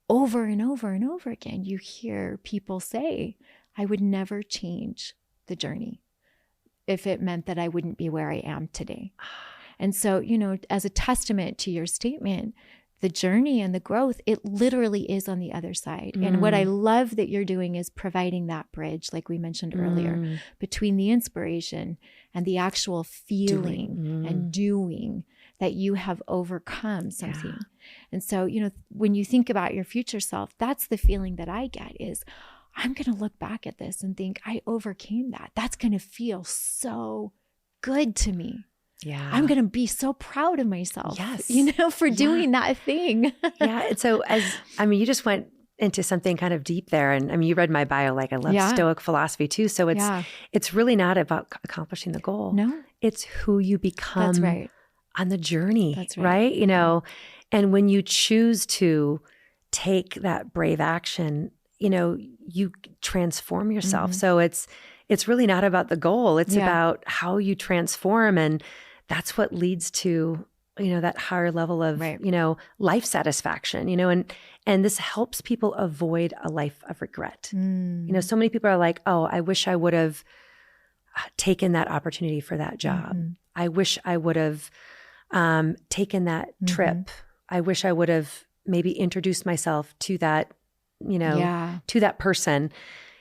over and over and over again, you hear people say, I would never change the journey if it meant that I wouldn't be where I am today. And so, as a testament to your statement, the journey and the growth, it literally is on the other side. And what I love that you're doing is providing that bridge, like we mentioned earlier, between the inspiration and the actual feeling and doing that you have overcome something. Yeah. And so, when you think about your future self, that's the feeling that I get is, I'm going to look back at this and think, I overcame that. That's going to feel so good to me. Yeah. I'm going to be so proud of myself, yes. For doing that thing. Yeah. And so you just went into something kind of deep there. And you read my bio, like I love Stoic philosophy too. So it's really not about accomplishing the goal. No, it's who you become That's right. on the journey. That's right. And when you choose to take that brave action, you transform yourself. So it's really not about the goal. It's about how you transform. And that's what leads to, that higher level of, life satisfaction, and this helps people avoid a life of regret. So many people are like, oh, I wish I would have taken that opportunity for that job. I wish I would have taken that trip. I wish I would have maybe introduced myself to that, to that person.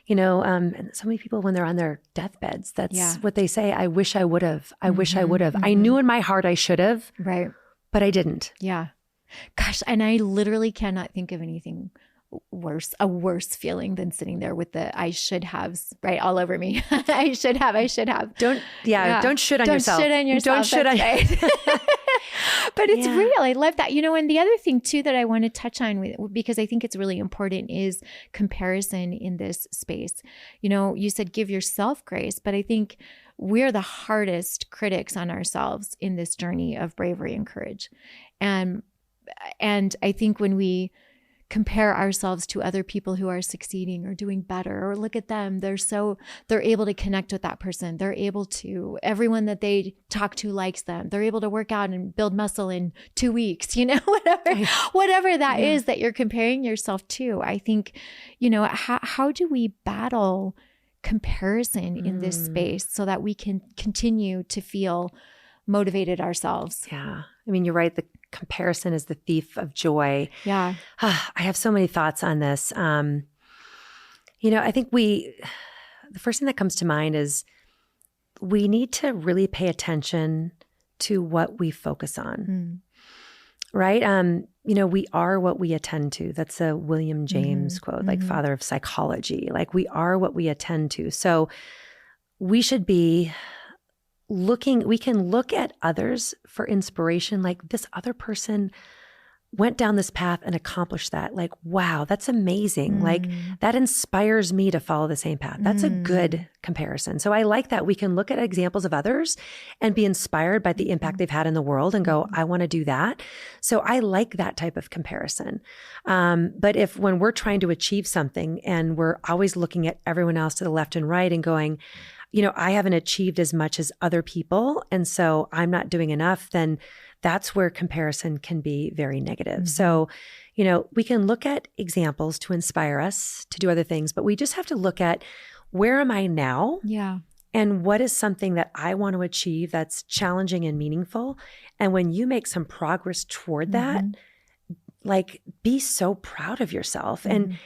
And so many people, when they're on their deathbeds, that's what they say. I wish I would have. I wish I would have. I knew in my heart I should have. Right. But I didn't. Yeah. Gosh. And I literally cannot think of anything a worse feeling than sitting there with the I should haves right all over me. I should have. Don't shit on yourself. Don't shit on yourself. But it's real. I love that. And the other thing too that I want to touch on because I think it's really important is comparison in this space. You said give yourself grace, but I think we're the hardest critics on ourselves in this journey of bravery and courage. And I think when we compare ourselves to other people who are succeeding or doing better, or look at them, they're able to connect with that person. They're able to, everyone that they talk to likes them. They're able to work out and build muscle in 2 weeks, whatever that is that you're comparing yourself to. I think, how do we battle comparison in this space so that we can continue to feel motivated ourselves? Yeah. You're right. The comparison is the thief of joy. Yeah. I have so many thoughts on this. I think the first thing that comes to mind is we need to really pay attention to what we focus on. Right? We are what we attend to. That's a William James quote, like father of psychology. Like we are what we attend to. So we should be we can look at others for inspiration. Like this other person went down this path and accomplished that. Like, wow, that's amazing. Like that inspires me to follow the same path. That's a good comparison. So I like that we can look at examples of others and be inspired by the impact they've had in the world and go, I want to do that. So I like that type of comparison. But when we're trying to achieve something and we're always looking at everyone else to the left and right and going, I haven't achieved as much as other people, and so I'm not doing enough, then that's where comparison can be very negative. So, we can look at examples to inspire us to do other things, but we just have to look at where am I now? Yeah. And what is something that I want to achieve that's challenging and meaningful? And when you make some progress toward that, like be so proud of yourself. And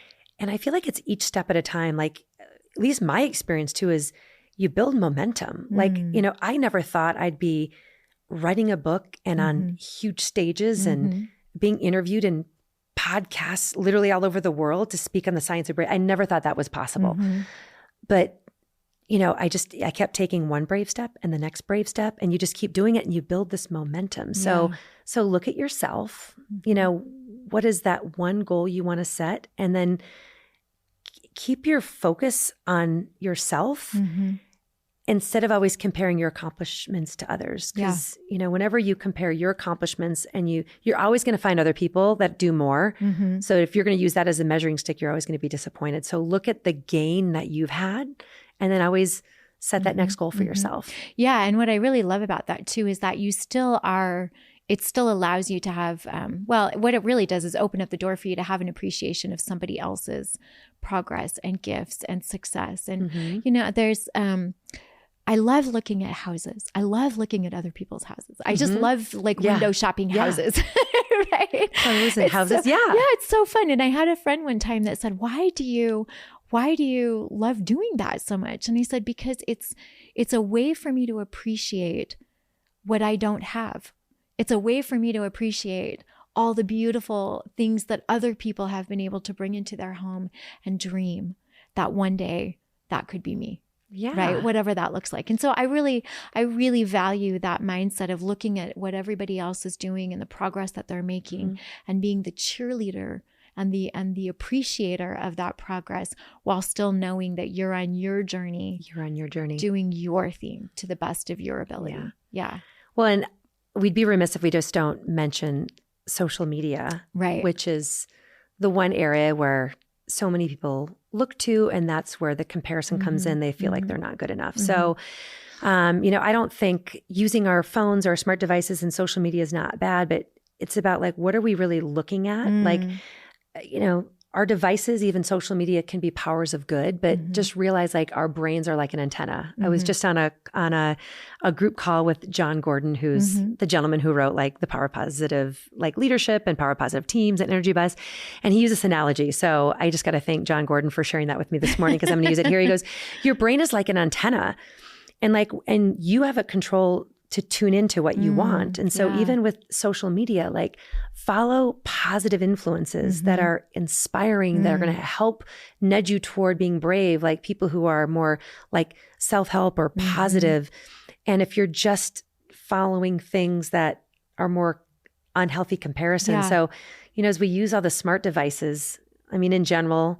I feel like it's each step at a time. Like at least my experience too is you build momentum. Like, I never thought I'd be writing a book and on huge stages and being interviewed in podcasts literally all over the world to speak on the science of bravery. I never thought that was possible. But, I kept taking one brave step and the next brave step, and you just keep doing it and you build this momentum. So look at yourself, what is that one goal you want to set? And then keep your focus on yourself instead of always comparing your accomplishments to others. Because, whenever you compare your accomplishments and you're always going to find other people that do more. So if you're going to use that as a measuring stick, you're always going to be disappointed. So look at the gain that you've had and then always set that next goal for yourself. Yeah. And what I really love about that too is that you still are, it still allows you to have, what it really does is open up the door for you to have an appreciation of somebody else's progress and gifts and success. And, there's, I love looking at houses. I love looking at other people's houses. I just love window shopping houses, right? Houses. Yeah, it's so fun. And I had a friend one time that said, why do you love doing that so much? And he said, because it's a way for me to appreciate what I don't have. It's a way for me to appreciate all the beautiful things that other people have been able to bring into their home and dream that one day that could be me. Yeah. Right. Whatever that looks like. And so I really value that mindset of looking at what everybody else is doing and the progress that they're making and being the cheerleader and the appreciator of that progress while still knowing that you're on your journey. You're on your journey. Doing your thing to the best of your ability. Yeah. Well, and we'd be remiss if we just don't mention social media, right? Which is the one area where so many people look to, and that's where the comparison comes in. They feel like they're not good enough. So, I don't think using our phones or smart devices and social media is not bad, but it's about what are we really looking at? Our devices, even social media, can be powers of good, but just realize our brains are like an antenna. I was just on a group call with John Gordon, who's the gentleman who wrote the Power of Positive leadership and Power of Positive Teams and Energy Bus. And he used this analogy. So I just got to thank John Gordon for sharing that with me this morning because I'm going to use it here. He goes, your brain is like an antenna and you have a control to tune into what you want. And so even with social media, follow positive influences that are inspiring, that are going to help nudge you toward being brave, people who are more self-help or positive. And if you're just following things that are more unhealthy comparison. So, as we use all the smart devices, in general,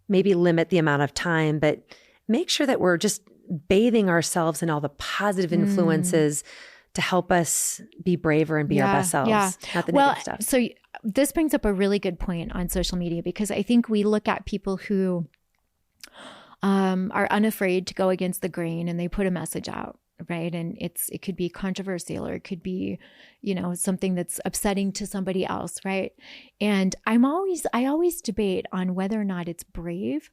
maybe limit the amount of time, but make sure that we're just bathing ourselves in all the positive influences to help us be braver and be our best selves, not the negative stuff. So this brings up a really good point on social media, because I think we look at people who are unafraid to go against the grain and they put a message out, right? And it could be controversial, or it could be, something that's upsetting to somebody else, right? And I always debate on whether or not it's brave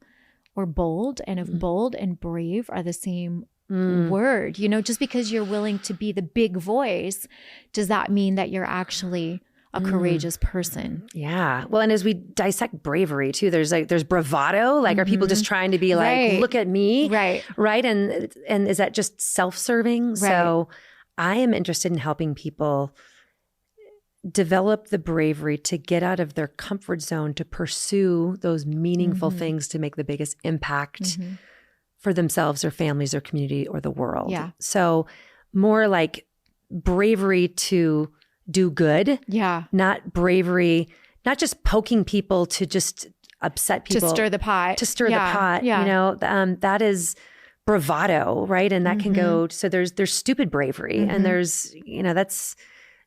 or bold, and if bold and brave are the same word, just because you're willing to be the big voice, does that mean that you're actually a courageous person? Yeah. Well, and as we dissect bravery too, there's bravado, are people just trying to be look at me? Right. And is that just self-serving? Right. So I am interested in helping people develop the bravery to get out of their comfort zone, to pursue those meaningful things, to make the biggest impact for themselves, their families, their community, or the world. Yeah. So more bravery to do good. Yeah. Not bravery, not just poking people to just upset people. To stir the pot. The pot. Yeah. That is bravado, right? And that can go, so there's stupid bravery, and there's, that's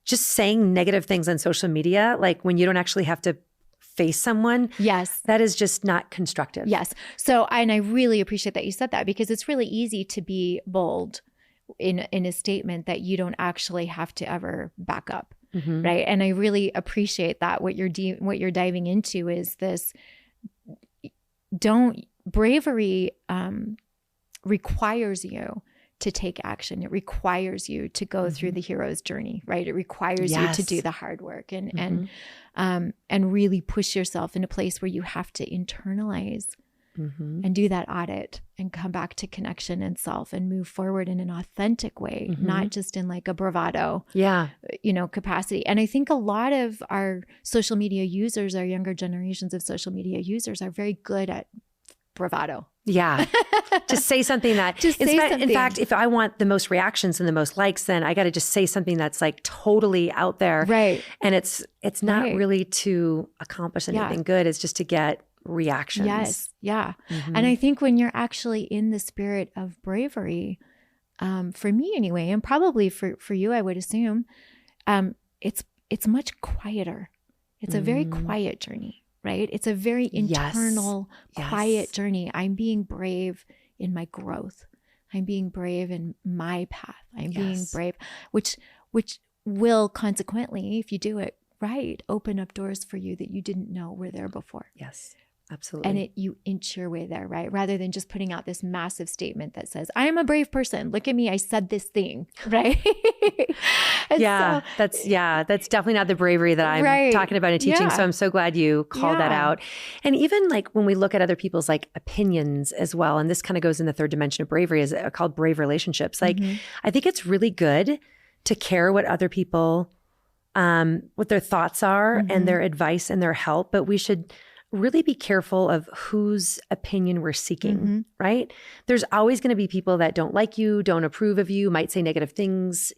just saying negative things on social media, when you don't actually have to face someone. Yes. That is just not constructive. Yes. So, and I really appreciate that you said that, because it's really easy to be bold in a statement that you don't actually have to ever back up. Right. And I really appreciate that what you're diving into is this, bravery requires you to take action. It requires you to go through the hero's journey, right? It requires you to do the hard work and really push yourself in a place where you have to internalize and do that audit and come back to connection and self and move forward in an authentic way, not just in like a bravado, capacity. And I think a lot of our social media users, our younger generations of social media users are very good at bravado. Yeah. Just say something that, in fact, if I want the most reactions and the most likes, then I got to just say something that's like totally out there. Right. And it's not really to accomplish anything good. It's just to get reactions. Yes. Yeah. And I think when you're actually in the spirit of bravery, for me anyway, and probably for you, I would assume, it's much quieter. It's a very quiet journey. Right? It's a very internal, quiet journey. I'm being brave in my growth. I'm being brave in my path. I'm being brave, which will consequently, if you do it right, open up doors for you that you didn't know were there before. Yes, absolutely. And you inch your way there, right? Rather than just putting out this massive statement that says, I am a brave person. Look at me. I said this thing, right? That's definitely not the bravery that I'm talking about in teaching. So I'm so glad you called that out. And even like when we look at other people's like opinions as well, and this kind of goes in the third dimension of bravery, is called brave relationships. Like, I think it's really good to care what other people, what their thoughts are and their advice and their help, but we should really be careful of whose opinion we're seeking, right? There's always going to be people that don't like you, don't approve of you, might say negative things,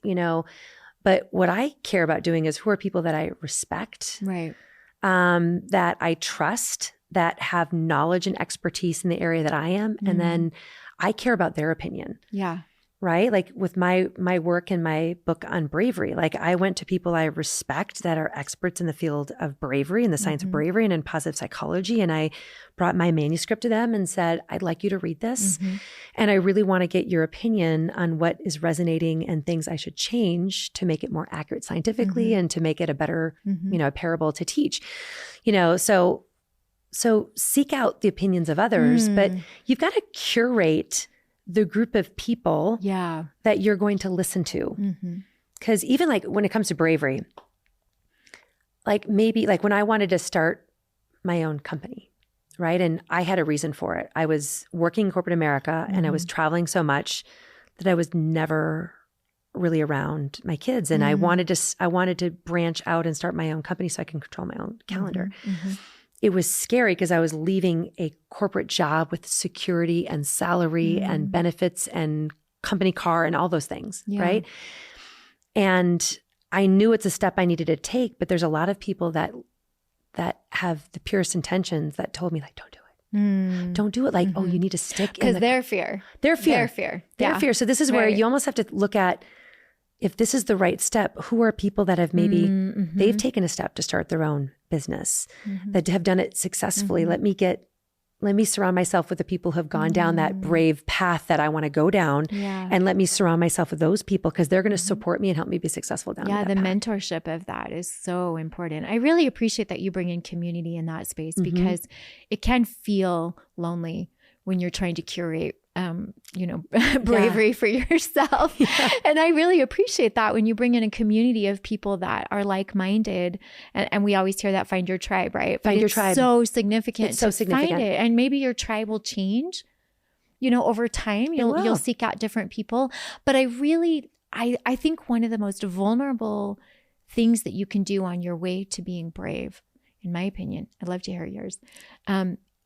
but what I care about doing is who are people that I respect, right? That I trust, that have knowledge and expertise in the area that I am. And then I care about their opinion. Yeah. Right? Like with my work and my book on bravery, like I went to people I respect that are experts in the field of bravery and the science of bravery and in positive psychology. And I brought my manuscript to them and said, I'd like you to read this. And I really want to get your opinion on what is resonating and things I should change to make it more accurate scientifically and to make it a better, a parable to teach, so seek out the opinions of others, but you've got to curate the group of people that you're going to listen to. Because even like when it comes to bravery, like maybe like when I wanted to start my own company, right? And I had a reason for it. I was working in corporate America and I was traveling so much that I was never really around my kids. And I wanted to branch out and start my own company so I can control my own calendar. It was scary because I was leaving a corporate job with security and salary and benefits and company car and all those things, right? And I knew it's a step I needed to take, but there's a lot of people that have the purest intentions that told me like, don't do it. Don't do it. Like, oh, you need to stick in their fear. Their fear. So this is where you almost have to look at, if this is the right step, who are people that have maybe they've taken a step to start their own business, that have done it successfully. Let me surround myself with the people who have gone down that brave path that I want to go down. And let me surround myself with those people because they're going to support me and help me be successful down that the path. mentorship of that is so important. I really appreciate that you bring in community in that space because it can feel lonely when you're trying to curate bravery for yourself. And I really appreciate that when you bring in a community of people that are like-minded. And we always hear that, find your tribe, right? Find your tribe. So significant. It's so significant. Find it. And maybe your tribe will change, over time. You'll seek out different people. But I think one of the most vulnerable things that you can do on your way to being brave, in my opinion, I'd love to hear yours,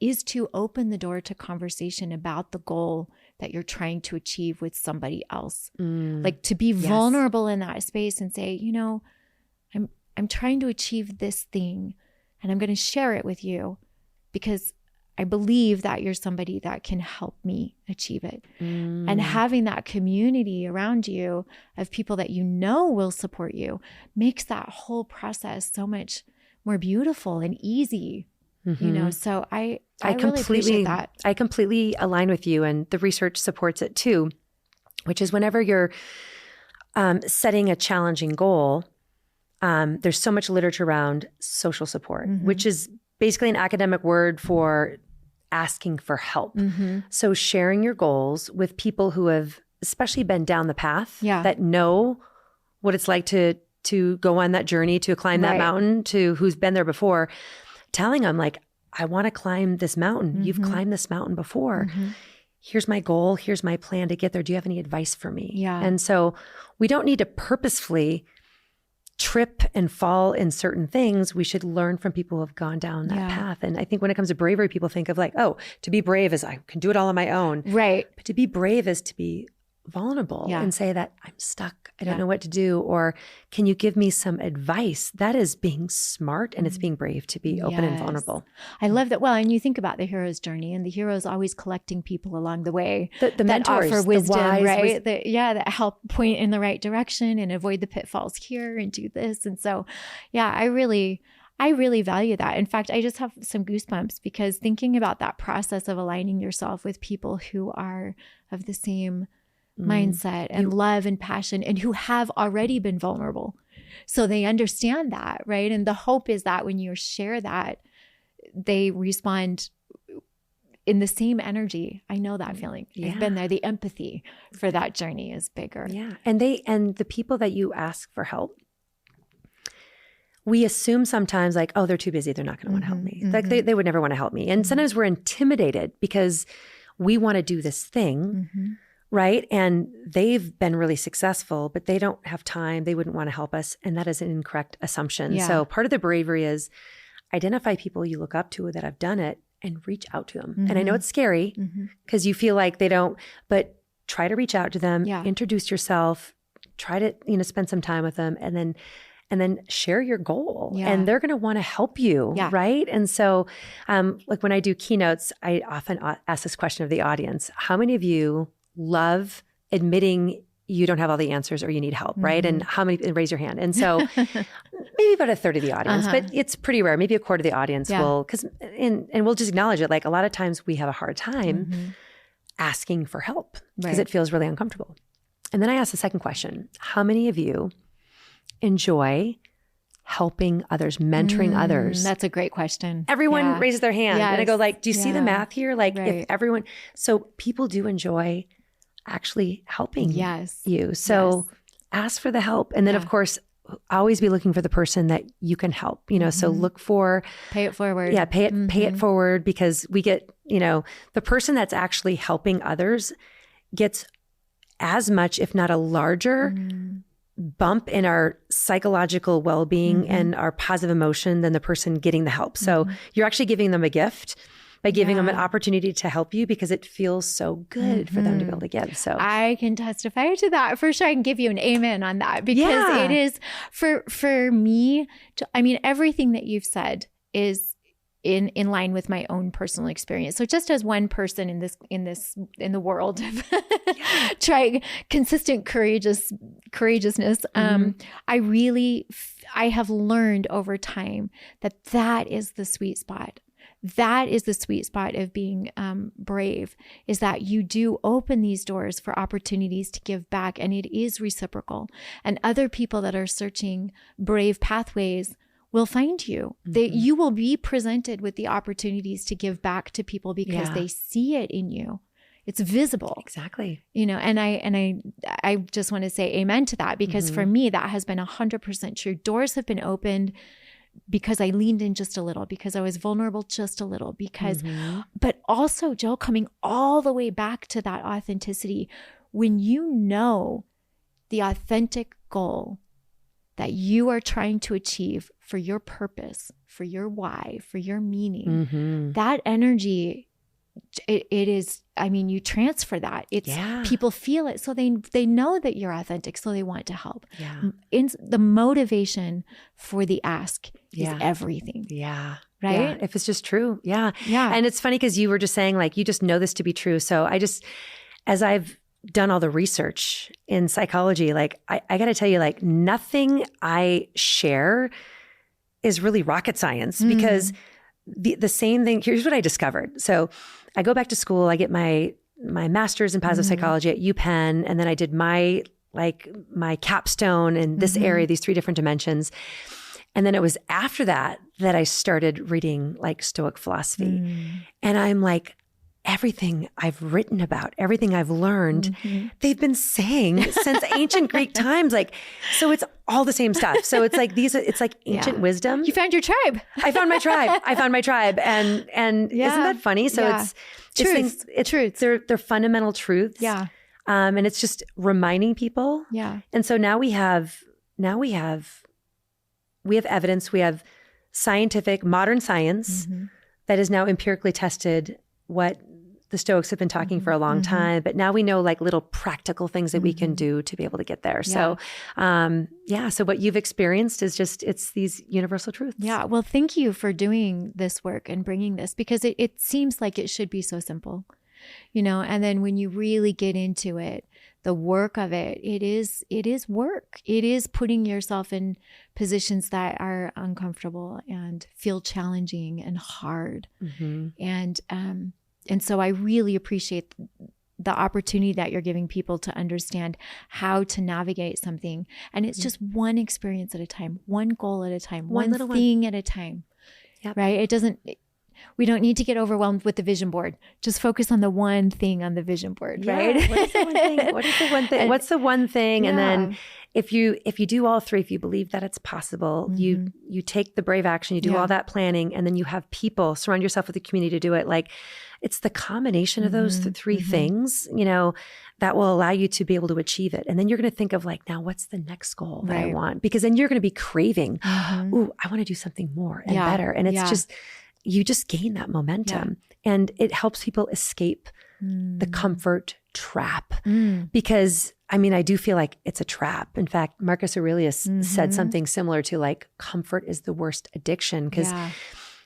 is to open the door to conversation about the goal that you're trying to achieve with somebody else. Like to be vulnerable in that space and say, I'm trying to achieve this thing and I'm going to share it with you because I believe that you're somebody that can help me achieve it. And having that community around you of people that will support you makes that whole process so much more beautiful and easy. So I really appreciate that. I completely align with you, and the research supports it too, which is whenever you're setting a challenging goal, there's so much literature around social support, which is basically an academic word for asking for help. So sharing your goals with people who have especially been down the path, that know what it's like to go on that journey, to climb that mountain, to who's been there before, telling them like, I want to climb this mountain. You've climbed this mountain before. Here's my goal. Here's my plan to get there. Do you have any advice for me? Yeah. And so we don't need to purposefully trip and fall in certain things. We should learn from people who have gone down that path. And I think when it comes to bravery, people think of like, oh, to be brave is I can do it all on my own. Right. But to be brave is to be vulnerable and say that I'm stuck. I don't know what to do. Or can you give me some advice? That is being smart and it's being brave to be open and vulnerable. I love that. Well, and you think about the hero's journey, and the hero is always collecting people along the way the that mentors, offer wisdom, the wise, right? That help point in the right direction and avoid the pitfalls here and do this. And so, I really value that. In fact, I just have some goosebumps because thinking about that process of aligning yourself with people who are of the same mindset and love and passion and who have already been vulnerable. So they understand that, right? And the hope is that when you share that, they respond in the same energy. I know that feeling. I've been there. The empathy for that journey is bigger. Yeah. And the people that you ask for help, we assume sometimes like, oh, they're too busy. They're not going to want to help me. Like they would never want to help me. And sometimes we're intimidated because we want to do this thing. Right. And they've been really successful, but they don't have time. They wouldn't want to help us. And that is an incorrect assumption. Yeah. So part of the bravery is identify people you look up to that have done it and reach out to them. And I know it's scary because you feel like they don't, but try to reach out to them, introduce yourself, try to, spend some time with them and then share your goal and they're going to want to help you. Right. And so like when I do keynotes, I often ask this question of the audience: how many of you love admitting you don't have all the answers or you need help, right? And how many, raise your hand. And so maybe about a third of the audience, but it's pretty rare. Maybe a quarter of the audience will, and we'll just acknowledge it. Like a lot of times we have a hard time asking for help because it feels really uncomfortable. And then I ask the second question: how many of you enjoy helping others, mentoring others? That's a great question. Everyone raises their hand. And I go like, do you see the math here? Like if everyone, so people do enjoy actually helping you. So ask for the help. And then of course, always be looking for the person that you can help, so look for, pay it forward. Yeah. Pay it forward, because we get, the person that's actually helping others gets as much, if not a larger bump in our psychological well-being and our positive emotion than the person getting the help. So you're actually giving them a gift by giving them an opportunity to help you, because it feels so good for them to be able to give. So I can testify to that for sure. I can give you an amen on that, because it is for me. Everything that you've said is in line with my own personal experience. So just as one person in the world, trying consistent courageousness, I have learned over time that is the sweet spot. That is the sweet spot of being brave, is that you do open these doors for opportunities to give back, and it is reciprocal. And other people that are searching brave pathways will find you. You will be presented with the opportunities to give back to people because they see it in you. It's visible. Exactly. And I just want to say amen to that, because for me, that has been 100% true. Doors have been opened because I leaned in just a little, because I was vulnerable just a little, but also, Jill, coming all the way back to that authenticity, when you know the authentic goal that you are trying to achieve for your purpose, for your why, for your meaning, that energy, it is, you transfer that. People feel it. So they know that you're authentic. So they want to help. The motivation for the ask is everything. Yeah. Right. Yeah. If it's just true. Yeah. Yeah. And it's funny because you were just saying like, you just know this to be true. So as I've done all the research in psychology, like I got to tell you, like nothing I share is really rocket science, because the same thing, here's what I discovered. So I go back to school, I get my master's in positive psychology at UPenn. And then I did my capstone in this area, these 3 different dimensions. And then it was after that I started reading like Stoic philosophy. And I'm like, everything I've written about, everything I've learned, they've been saying since ancient Greek times. Like, so it's all the same stuff. So it's like it's like ancient wisdom. You found your tribe. I found my tribe. And isn't that funny? So it's truths. They're fundamental truths. Yeah. And it's just reminding people. Yeah. And so now we have evidence. We have scientific, modern science that is now empirically tested what the Stoics have been talking for a long time, but now we know like little practical things that we can do to be able to get there. So, so what you've experienced is it's these universal truths. Yeah. Well, thank you for doing this work and bringing this, because it seems like it should be so simple, and then when you really get into it, the work of it, it is work. It is putting yourself in positions that are uncomfortable and feel challenging and hard. And so I really appreciate the opportunity that you're giving people to understand how to navigate something. And it's just one experience at a time, one goal at a time, one thing at a time, right? We don't need to get overwhelmed with the vision board. Just focus on the one thing on the vision board, right? What is the one thing? What is the one thing? What's the one thing? And then if you do all three, if you believe that it's possible, you take the brave action, you do all that planning, and then you have people, surround yourself with a community to do it. Like, it's the combination of those three things, that will allow you to be able to achieve it. And then you're going to think of like, now what's the next goal that I want? Because then you're going to be craving, ooh, I want to do something more and better. And it's just, you just gain that momentum, and it helps people escape the comfort trap. Because I do feel like it's a trap. In fact, Marcus Aurelius said something similar to like, comfort is the worst addiction. Because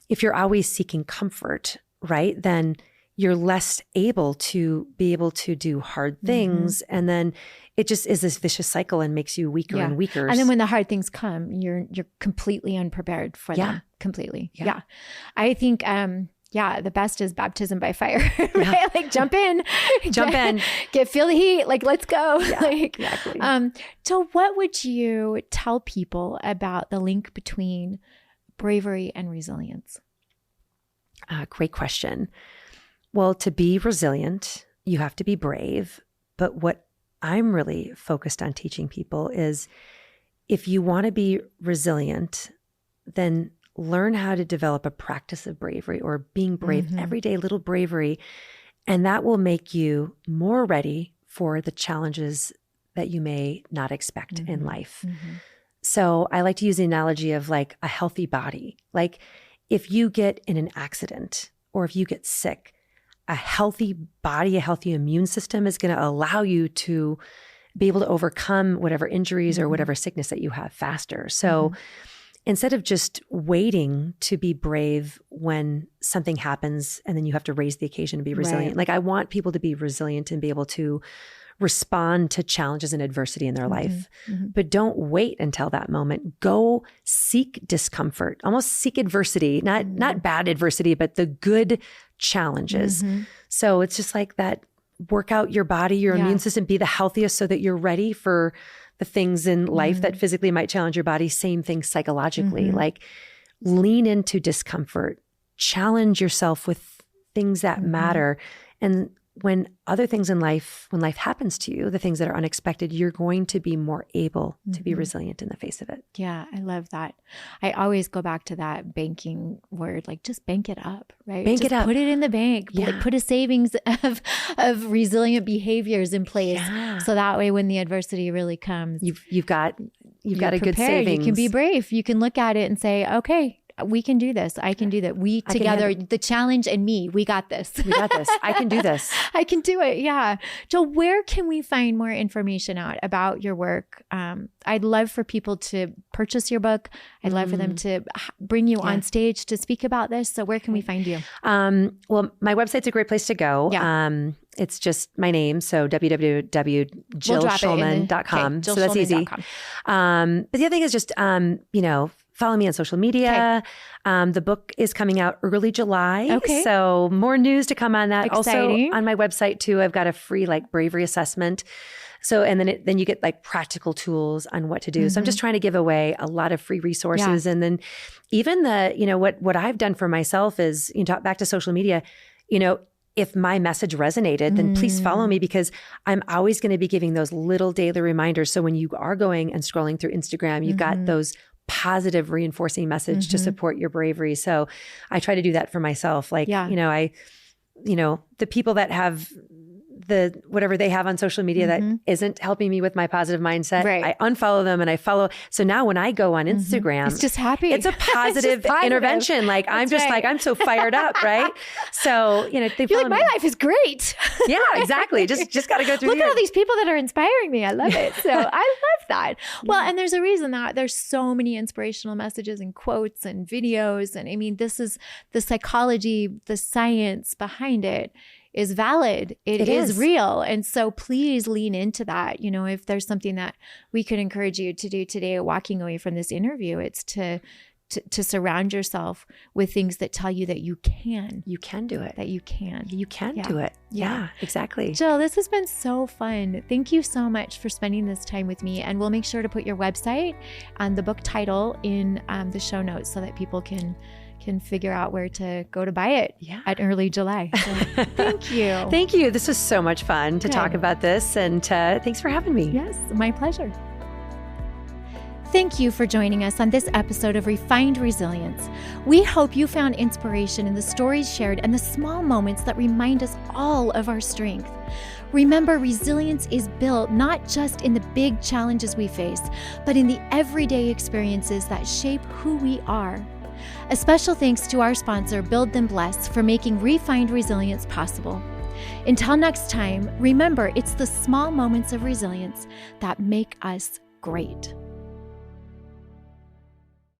if you're always seeking comfort, right, then you're less able to do hard things. And then it just is this vicious cycle and makes you weaker and weaker. And then when the hard things come, you're completely unprepared for them. Completely. Yeah. I think, the best is baptism by fire, right? Like jump in, feel the heat. Like, let's go. Yeah, exactly. So what would you tell people about the link between bravery and resilience? Great question. Well, to be resilient, you have to be brave. But what I'm really focused on teaching people is, if you want to be resilient, then learn how to develop a practice of bravery, or being brave, everyday little bravery. And that will make you more ready for the challenges that you may not expect in life. So I like to use the analogy of like a healthy body. Like, if you get in an accident or if you get sick, a healthy body, a healthy immune system is going to allow you to be able to overcome whatever injuries or whatever sickness that you have faster. So instead of just waiting to be brave when something happens and then you have to raise the occasion to be resilient, like, I want people to be resilient and be able to respond to challenges and adversity in their life. But don't wait until that moment. Go seek discomfort, almost seek adversity, not bad adversity, but the good challenges. So it's just like that, work out your body, your immune system, be the healthiest so that you're ready for the things in life that physically might challenge your body. Same thing psychologically, like lean into discomfort, challenge yourself with things that matter. And when other things in life, when life happens to you, the things that are unexpected, you're going to be more able to be resilient in the face of it. Yeah, I love that. I always go back to that banking word, like, just bank it up, right? Bank it up. Put it in the bank. Like, put a savings of resilient behaviors in place. So that way, when the adversity really comes, you've got a good prepared. savings. You can be brave. You can look at it and say, okay, we can do this. I can do that. We together, the challenge and me, we got this. We got this. I can do this. I can do it. Yeah. Jill, where can we find more information out about your work? I'd love for people to purchase your book. I'd love for them to bring you on stage to speak about this. So where can we find you? Well, my website's a great place to go. Yeah. It's just my name. So www.jillshulman.com. Okay, so that's easy. But the other thing is just, follow me on social media. Okay. The book is coming out early July. Okay. So more news to come on that. Exciting. Also on my website too, I've got a free bravery assessment. So, and then you get prattical tools on what to do. So I'm just trying to give away a lot of free resources. And then even what I've done for myself is, back to social media, if my message resonated, then please follow me, because I'm always going to be giving those little daily reminders. So when you are going and scrolling through Instagram, you've got those positive reinforcing message to support your bravery. So I try to do that for myself. Like, the people that have the whatever they have on social media that isn't helping me with my positive mindset, I unfollow them and I follow. So now when I go on Instagram, it's just happy. It's a positive intervention. Like I'm just like, I'm so fired up, right? So, they feel like my life is great. Yeah, exactly. Just got to go through. Look at all these people that are inspiring me. I love it. So I love that. Well, and there's a reason that there's so many inspirational messages and quotes and videos. And I mean, this is the psychology, the science behind it is valid. It is real. And so please lean into that. If there's something that we could encourage you to do today, walking away from this interview, it's to surround yourself with things that tell you that you can. You can do it. That you can. You can do it. Yeah, exactly. Jill, this has been so fun. Thank you so much for spending this time with me. And we'll make sure to put your website and the book title in the show notes so that people can figure out where to go to buy it at early July. So, thank you. Thank you. This was so much fun to talk about this. And thanks for having me. Yes, my pleasure. Thank you for joining us on this episode of Refined Resilience. We hope you found inspiration in the stories shared and the small moments that remind us all of our strength. Remember, resilience is built not just in the big challenges we face, but in the everyday experiences that shape who we are. A special thanks to our sponsor, Build Then Bless, for making Refined Resilience possible. Until next time, remember, it's the small moments of resilience that make us great.